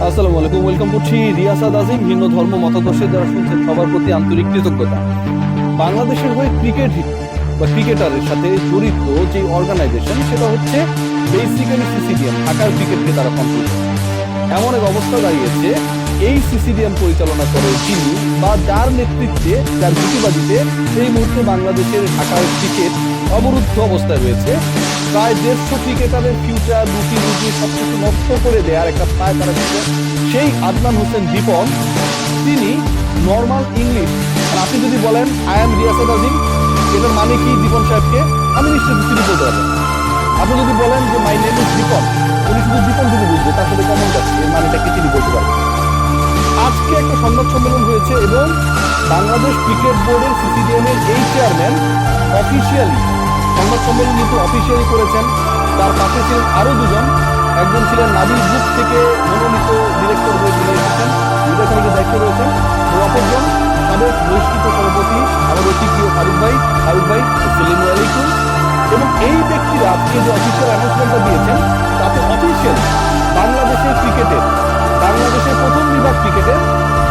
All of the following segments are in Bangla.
আসসালামু আলাইকুম, ওয়েলকাম করছি রিয়াসাদ আজিম। ভিন্ন ধর্ম মতাদর্শে যারা শুনছেন সবার প্রতি আন্তরিক কৃতজ্ঞতা। বাংলাদেশের হয়ে ক্রিকেট বা ক্রিকেটারের সাথে জড়িত যে অর্গানাইজেশন, সেটা হচ্ছে বেসিক্যালি সিসিডিএম। ঢাকার ক্রিকেটকে তারা কন্ট্রোল করে। এমন এক অবস্থা দাঁড়িয়েছে, এই সিসিডিএম পরিচালনা করে যিনি বা যার নেতৃত্বে, যার গুটিবাজিতে এই মুহূর্তে বাংলাদেশের ঢাকার ক্রিকেট অবরুদ্ধ অবস্থায় রয়েছে। প্রায় 150 ক্রিকেটারের ফিউচার, রুটি সবকিছু নষ্ট করে দেওয়ার একটা প্রায় তারা সেই আদনান হোসেন দীপন, তিনি নর্মাল ইংলিশ, আর আপনি যদি বলেন আই এম রিয়াসাদ আজিম, এটার মানে কি দীপন সাহেবকে, আমি নিশ্চিত তিনি বলতে পারবেন। আপনি যদি বলেন যে মাই নেম ইজ দীপন, উনি শুধু দীপন যদি বুঝবে, তার সাথে কমন যাচ্ছে, এর মানেটা কি তিনি বলতে পারবেন। আজকে একটা সংবাদ সম্মেলন হয়েছে এবং বাংলাদেশ ক্রিকেট বোর্ডের সিসিডিএম এর এই চেয়ারম্যান অফিসিয়ালি সংবাদ সম্মেলন কিন্তু অফিসিয়ালি করেছেন। তার পাশে ছিলেন আরো দুজন, একজন ছিলেন নাবিল গ্রুপ থেকে মনোনীত ডিরেক্টর হয়ে যিনি এসেছেন, মিডিয়া কমিটির দায়িত্ব রয়েছেন, এবং অপরজন সাবেক বহিষ্কৃত সভাপতি আমার অতি প্রিয় ফারুক ভাই। আসসালামু আলাইকুম। এবং এই ব্যক্তিরা আজকে যে অফিসিয়াল অ্যানাউন্সমেন্টটা দিয়েছেন, তাতে অফিসিয়ালি বাংলাদেশের ক্রিকেটের, বাংলাদেশের প্রথম বিভাগ ক্রিকেটের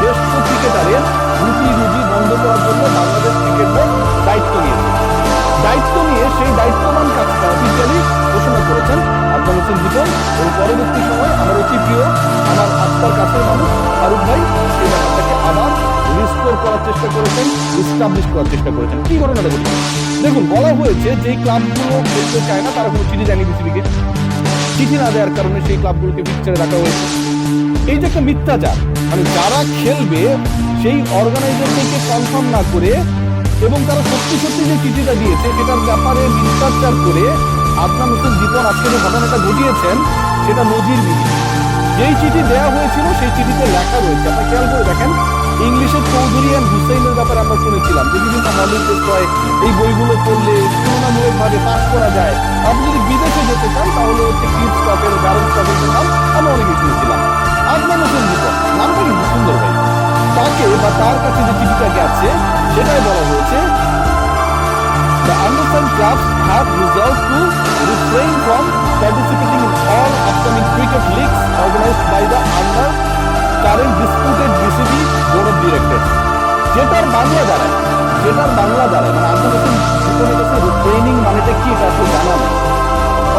150 ক্রিকেটারের রুজি বন্ধ করার জন্য বাংলাদেশ ক্রিকেট বোর্ড দায়িত্ব নিয়ে সেই দায়িত্ববান কাজটা অফিসিয়ালি ঘোষণা করেছেন আদনান হোসেন দীপন। এবং পরবর্তী সময় আমার অতি প্রিয়, আমার আত্মার কাছের মানুষ ফারুক ভাই সেই ব্যাপারটাকে আবার রিস্টোর করার চেষ্টা করেছেন, এস্টাবলিশ করার চেষ্টা করেছেন। কি ঘটনাটা বলছি, দেখুন, বলা হয়েছে যেই ক্লাবগুলো খেলতে চায় না তারা কোনো চিঠি জানিয়ে বিসিবিকে, চিঠি না দেওয়ার কারণে সেই ক্লাবগুলোকে ফিক্সচারে রাখা হয়েছে। এই যে একটা মিথ্যাচার, মানে যারা খেলবে সেই অর্গানাইজারদেরকে কনফার্ম না করে এবং তারা সত্যি যে চিঠিটা দিয়েছে সেটার ব্যাপারে মিথ্যাচার করে আদনান হোসেন দীপন আজকে যে ঘটনাটা ঘটিয়েছেন, সেটা নজিরবিহীন। যেই চিঠি দেওয়া হয়েছিল সেই চিঠিতে লেখা রয়েছে, আপনি খেয়াল করে দেখেন, ইংলিশের চৌধুরী অ্যান্ড হুসেইনের ব্যাপারে আমরা শুনেছিলাম যে বিভিন্ন মডেল টেস্ট হয়, এই বইগুলো পড়লে তুলনামূলকভাবে পাস করা যায়। আপনি যদি বিদেশে যেতে চান তাহলে হচ্ছে কিড স্টকের, গার্ল স্টকের নাম আমরা অনেকে শুনেছিলাম। আদনান হোসেন দীপন নামটা কিন্তু সুন্দর ভাই, তাকে বা তার কাছে যে চিঠিটা গেছে সেটাই বলা হয়েছে, The undersigned clubs have resolved to refrain from participating in all upcoming cricket leagues organized by the current disputed BCB Board of Directors. যেটার বাংলা দাঁড়ায় মানে আদনান হোসেন দীপনের কাছে রিফ্রেইনিং মানেটা কি এটা আসলে জানা নেই।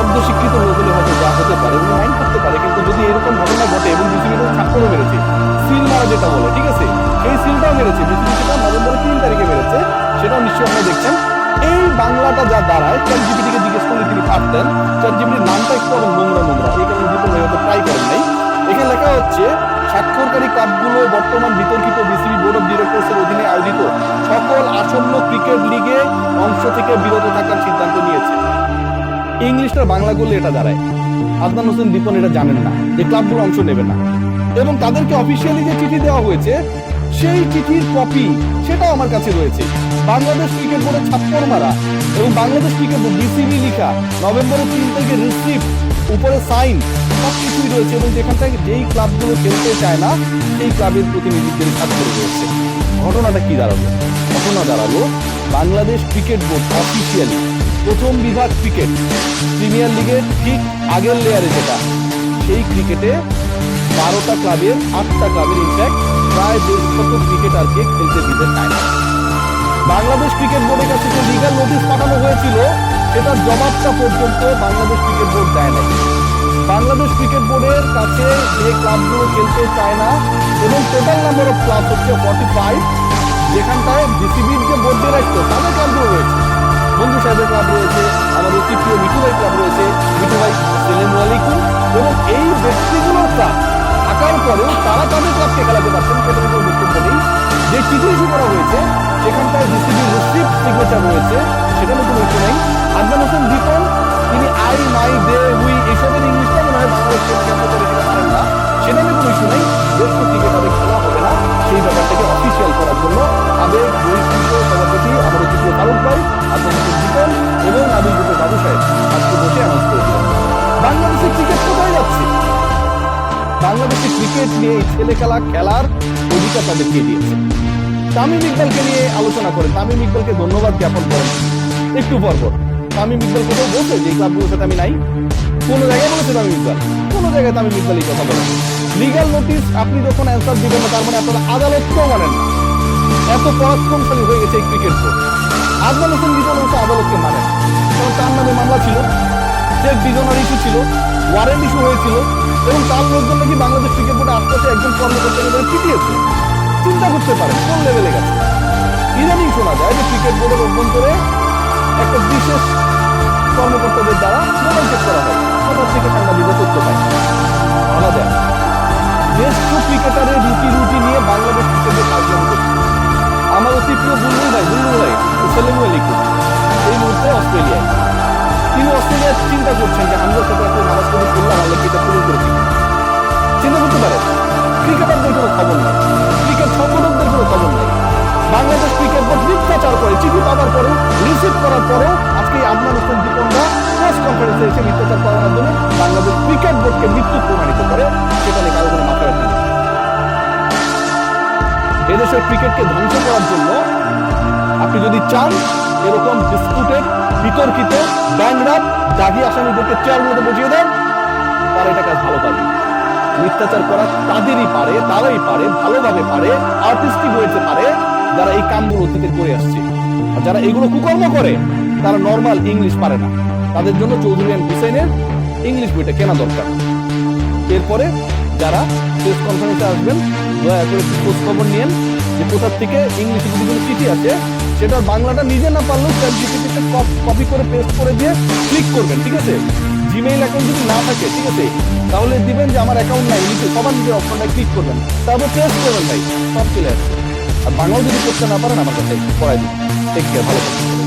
অর্ধশিক্ষিত লোক হলে হয়তো যা হতে পারে এবং মাইন্ড করতে পারে, কিন্তু যদি এরকম ঘটনা ঘটে এবং বিসিবিতে ছাত্রও মেরেছে, সিল মারা যেটা বলে, ঠিক আছে, সেই সিলটাও মেরেছে বিসিবি, সেটা নভেম্বরের 3 তারিখে মেরেছে, সেটাও নিশ্চয়ই আপনারা দেখছেন। এই বাংলাটা যা দাঁড়ায়, চ্যাটজিপিটিকে জিজ্ঞেস করলে তিনি পারতেন। চ্যাটজিপিটির নামটা একটু আবার নোংরা, এই কারণে দীপন ভাই হয়তো ট্রাই করেন নাই। এখানে লেখা হচ্ছে, স্বাক্ষরকারী ক্লাবগুলো বর্তমান বিতর্কিত বিসিবি বোর্ড অফ ডিরেক্টরসের অধীনে আয়োজিত সকল আসন্ন ক্রিকেট লিগে অংশ থেকে বিরত থাকার সিদ্ধান্ত নিয়েছে। ইংলিশটা বাংলা করলে এটা দাঁড়ায়, আদনান হোসেন দীপন এটা জানেন না যে ক্লাবগুলো অংশ নেবে না, এবং তাদেরকে অফিসিয়ালি যে চিঠি দেওয়া হয়েছে সেই চিঠির কপি সেটাও আমার কাছে রয়েছে। বাংলাদেশ ক্রিকেট বোর্ডের ছাপ্পর মারা এবং বাংলাদেশ ক্রিকেট বোর্ড বিসিবি লিখা, নভেম্বরের 3 তারিখে রিসিপ্ট, উপরে সাইন, সব কিছুই রয়েছে। এবং যেখান থেকে যেই ক্লাবগুলো খেলতে চায় না সেই ক্লাবের প্রতিনিধিদের স্বাক্ষর রয়েছে। ঘটনাটা কি দাঁড়ালো? ঘটনা দাঁড়ালো, বাংলাদেশ ক্রিকেট বোর্ড অফিসিয়ালি প্রথম বিভাগ ক্রিকেট প্রিমিয়ার লিগের ঠিক আগের লেয়ারে, যেটা সেই ক্রিকেটে 12টা ক্লাবের 8টা ক্লাবের ইনফ্যাক্ট প্রায় 150 ক্রিকেটারকে খেলতে দিতে চায় না। বাংলাদেশ ক্রিকেট বোর্ডের কাছে যে লিগাল নোটিশ পাঠানো হয়েছিল সেটার জবাবটা পর্যন্ত বাংলাদেশ ক্রিকেট বোর্ড দেয় নাই। বাংলাদেশ ক্রিকেট বোর্ডের কাছে যে ক্লাবগুলো খেলতে চায় না, এবং টোটাল নাম্বার অফ ক্লাব হচ্ছে 45, যেখানটায় বিসিবির যে বোর্ড ডিরেক্টর তাদের ক্লাবগুলো রয়েছে, বন্ধু সাহেবের ক্লাব রয়েছে, আমার অতি প্রিয় মিঠু ভাই ক্লাব রয়েছে, মিঠু ভাই আসসালামু আলাইকুম। এবং এই ব্যক্তিগুলোর ক্লাব থাকার পরেও তারা তাদের ক্লাবকে খেলাতে পারছেন, সেটার কোনো বক্তব্য নেই। যে চিঠি ইস্যু করা হয়েছে সেখানটায় বিসিবির রিসিপ্ট সিগনেচার রয়েছে, সেখানে কোনো ইস্যু নেই। আদনান হোসেন দীপন তিনি আই, মাই, দে, উই এসবের ইংলিশটা মনে হয় বাংলাদেশ কেন্দ্র করে সেটা পারেন না, সেটা নিয়ে কোনো ইস্যু নেই। দেশ ক্রিকেটারে খেলা হবে না সেই ব্যাপারটাকে অফিসিয়াল করার জন্য সাবেক বহিষ্কৃত সভাপতি আমার অতি প্রিয় ফারুক ভাই, আদনান হোসেন দীপন এবং নাবিল গ্রুপের বাবু সাহেব আজকে বসে অ্যানাউন্স করে দিলেন। বাংলাদেশের ক্রিকেট কোথায় যাচ্ছে? বাংলাদেশের ক্রিকেট নিয়ে ছেলে খেলার অধিকার তাদেরকে দিয়েছে। তামিম ইকবালকে নিয়ে আলোচনা করেন, তামিম ইকবালকে ধন্যবাদ জ্ঞাপন করেন একটু পর। তামিম ইকবাল কোথাও বলছে যে ক্লাবগুলোর সাথে আমি নাই? কোনো জায়গায় বলেছে তামিম ইকবাল? কোনো জায়গায় তামিম ইকবাল এই কথা বলেন। লিগ্যাল নোটিশ আপনি যখন অ্যান্সার দিবেন না, তার মানে আপনারা আদালতকেও মানেন না। এত পরাক্রমশালী হয়ে গেছে এই cricket board. Ajman Hossain Liton অবশ্য আদালতকে মানেন, কারণ তার নামে মামলা ছিল, চেক ডিজনার ইস্যু ছিল, ওয়ারেন্ট ইস্যু হয়েছিল, এবং তার লোকজন নাকি বাংলাদেশ ক্রিকেট বোর্ডে আশপাশে একজন কর্মকর্তাকে পিটিয়েছে। চিন্তা করতে পারেন কোন লেভেলে গেছে। ইদানিং শোনা যায় যে ক্রিকেট বোর্ডের অভ্যন্তরে একটা বিশেষ কর্মকর্তাদের দ্বারা মোবাইল চেক করা হয়, কোথা থেকে সাংবাদিকরা তথ্য পায়। ভাবা যায় জ্যেষ্ঠ ক্রিকেটারের রুটি নিয়ে বাংলাদেশ ক্রিকেটের কার্যক্রম করছে। আমার অতি প্রিয় বুলবুল ভাই সেলেমু লিখুন এই মুহূর্তে অস্ট্রেলিয়ায়। তিনি অস্ট্রেলিয়ায় চিন্তা করছেন যে হামজার সাথে আসলে নামাজ পড়ে করলাম, আমরা ক্রিকেট পূরণ করেছি। চিন্তা করতে পারেন ক্রিকেটারদের কোনো খবর নাই, ক্রিকেট সংগঠকদের কোনো খবর নাই। বাংলাদেশ ক্রিকেট বোর্ড মিথ্যাচার করে, চিঠি পাওয়ার পরেও, রিসিভ করার পরেও আজকে আজমান হোসেন দীপনরা প্রেস কনফারেন্সে এসে মিথ্যাচার করার মাধ্যমে বাংলাদেশ ক্রিকেট বোর্ডকে মৃত্যু প্রমাণিত করে। সেটা নিয়ে কারো কোনো মাথা ব্যথা নেই। এদেশের ক্রিকেটকে ধ্বংস করার জন্য আপনি যদি চান এরকম ডিসপুটেড, বিতর্কিত, ব্যাংরাপ, দাগি আসামিদেরকে চেয়ার মধ্যে বসিয়ে দেন, তারা এটা কাজ ভালো পাবে। মিথ্যাচার করা তাদেরই পারে, তারাই পারে, ভালোভাবে পারে, আর্টিস্টিক হয়েছে পারে, যারা এই কামগুলো অতীতে করে আসছে। আর যারা এগুলো কুকর্ম করে তারা নর্মাল ইংলিশ পারে না। তাদের জন্য চৌধুরী এন্ড হুসেনের ইংলিশ বইটা কেনা দরকার। এরপরে যারা প্রেস কনফারেন্সে আসবেন, দয়া করে খোঁজ খবর নিয়েন যে কোথার থেকে ইংলিশে যদি কোনো চিঠি আছে সেটা বাংলাটা নিজে না পারলেও চ্যাটজিপিটিতে কপি করে পেস্ট করে দিয়ে ক্লিক করবেন, ঠিক আছে? জিমেইল অ্যাকাউন্ট যদি না থাকে, ঠিক আছে, তাহলে দিবেন যে আমার অ্যাকাউন্ট নাই, নিচে সবার নিজের অপশনটায় ক্লিক করবেন, তারপর পেস্ট করবেন, ভাই সব চলে আসবে। আর বাংলাও যদি করতে না পারেন আমার কাছে পড়াই দিন। টেক কেয়ার, ভালো থাকবেন।